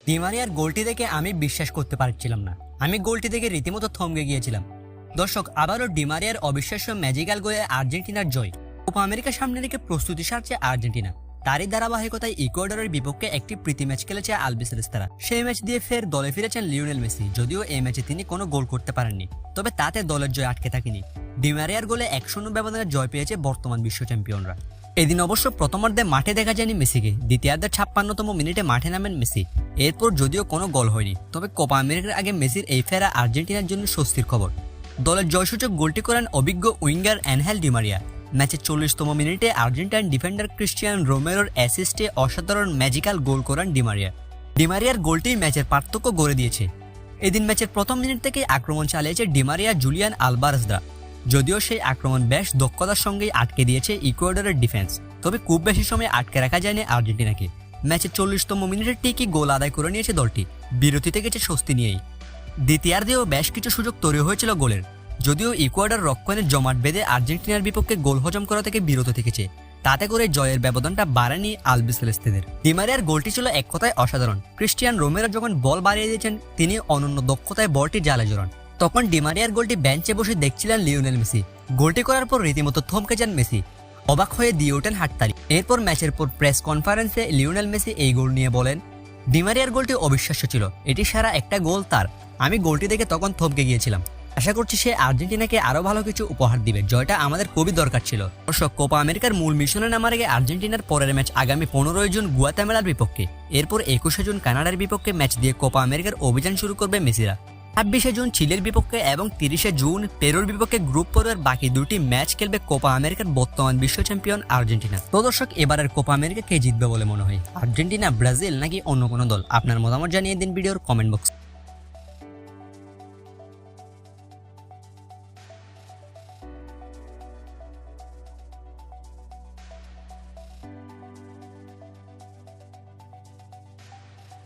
D মারিয়ার গোলটি দেখে আমি বিশ্বাস করতে পারছিলাম না। আমি গোলটি দেখে রীতিমতো থমকে গিয়েছিলাম। দর্শক, আবারও ডি মারিয়ার অবিশ্বাস্য ম্যাজিক্যাল গোলে আর্জেন্টিনার জয়। কোপা আমেরিকার সামনে রেখে প্রস্তুতি সারছে আর্জেন্টিনা। তারই ধারাবাহিকতায় ইকুয়েডরের বিপক্ষে একটি প্রীতি ম্যাচ খেলেছে আলবিসেলেস্তারা। সেই ম্যাচ দিয়ে ফের দলে ফিরেছেন লিওনেল মেসি। যদিও এই ম্যাচে তিনি কোনো গোল করতে পারেননি, তবে তাতে দলের জয় আটকে থাকেনি। ডি মারিয়ার গোলে 1-0 ব্যবধানে জয় পেয়েছে বর্তমান বিশ্ব চ্যাম্পিয়নরা। এদিন অবশ্য প্রথমার্ধে মাঠে দেখা যায়নি মেসিকে। দ্বিতীয়ার্ধের 56তম মিনিটে মাঠে নামেন মেসি। এরপর যদিও কোনো গোল হয়নি, তবে কোপা আমেরিকার আগে মেসির এই ফেরা আর্জেন্টিনার জন্য স্বস্তির খবর। দলের জয়সূচক গোলটি করেন অভিজ্ঞ উইঙ্গার অ্যানহেল ডি মারিয়া। ম্যাচের 40তম মিনিটে আর্জেন্টাইন ডিফেন্ডার ক্রিস্টিয়ান রোমেরোর অ্যাসিস্টে অসাধারণ ম্যাজিক্যাল গোল করেন ডি মারিয়া। ডি মারিয়ার গোলটি ম্যাচের পার্থক্য গড়ে দিয়েছে। এদিন ম্যাচের প্রথম মিনিট থেকেই আক্রমণ চালিয়েছে ডি মারিয়া জুলিয়ান আলভারেজরা। যদিও সেই আক্রমণ বেশ দক্ষতার সঙ্গেই আটকে দিয়েছে ইকুয়েডরের ডিফেন্স, তবে খুব বেশি সময় আটকে রাখা যায়নি আর্জেন্টিনাকে। ম্যাচের 40তম মিনিটে ঠিকই গোল আদায় করে নিয়েছে দলটি, বিরতিতে গেছে স্বস্তি নিয়েই। দ্বিতীয়ার্ধেও বেশ কিছু সুযোগ তৈরি হয়েছিল গোলের, যদিও ইকুয়েডর রক্ষণের জমাট বেঁধে আর্জেন্টিনার বিপক্ষে গোল হজম করা থেকে বিরত থেকেছে। তাতে করে জয়ের ব্যবধানটা বাড়েনি আলবিসেলেস্তেদের। ডি মারিয়ার গোলটি ছিল এক কথায় অসাধারণ। ক্রিস্টিয়ান রোমেরো যখন বল বাড়িয়ে দিয়েছেন, তিনি অনন্য দক্ষতায় বলটি জালে জড়ান। তখন ডি মারিয়ার গোলটি বেঞ্চে বসে দেখছিলেন লিওনেল মেসি। গোলটি করার পর রীতিমতো থমকে যান মেসি, অবাক হয়ে দিয়ে ওঠেন হাততালি। এরপর ম্যাচের পর প্রেস কনফারেন্সে লিওনেল মেসি এই গোল নিয়ে বলেন, ডি মারিয়ার গোলটি অবিশ্বাস্য ছিল, এটি সারা একটা গোল তার। আমি গোলটি দেখে তখন থমকে গিয়েছিলাম। আশা করছি সে আর্জেন্টিনাকে আরো ভালো কিছু উপহার দিবে। জয়টা আমাদের খুবই দরকার ছিল। দর্শক, কোপা আমেরিকার মূল মিশনে নামার আগে আর্জেন্টিনার পরের ম্যাচ আগামী 15 জুন গুয়াতেমালার বিপক্ষে। এরপর 21 জুন কানাডার বিপক্ষে ম্যাচ দিয়ে কোপা আমেরিকার অভিযান শুরু করবে মেসিরা। 26 জুন চিলির বিপক্ষে এবং 30 জুন পেরুর বিপক্ষে গ্রুপ পর্বের বাকি দুটি ম্যাচ খেলবে কোপা আমেরিকার বর্তমান বিশ্ব চ্যাম্পিয়ন আর্জেন্টিনা। তো দর্শক, এবারের কোপা আমেরিকা কে জিতবে বলে মনে হয়? আর্জেন্টিনা, ব্রাজিল নাকি অন্য কোনো দল? আপনার মতামত জানিয়ে দিন ভিডিওর কমেন্ট বক্স।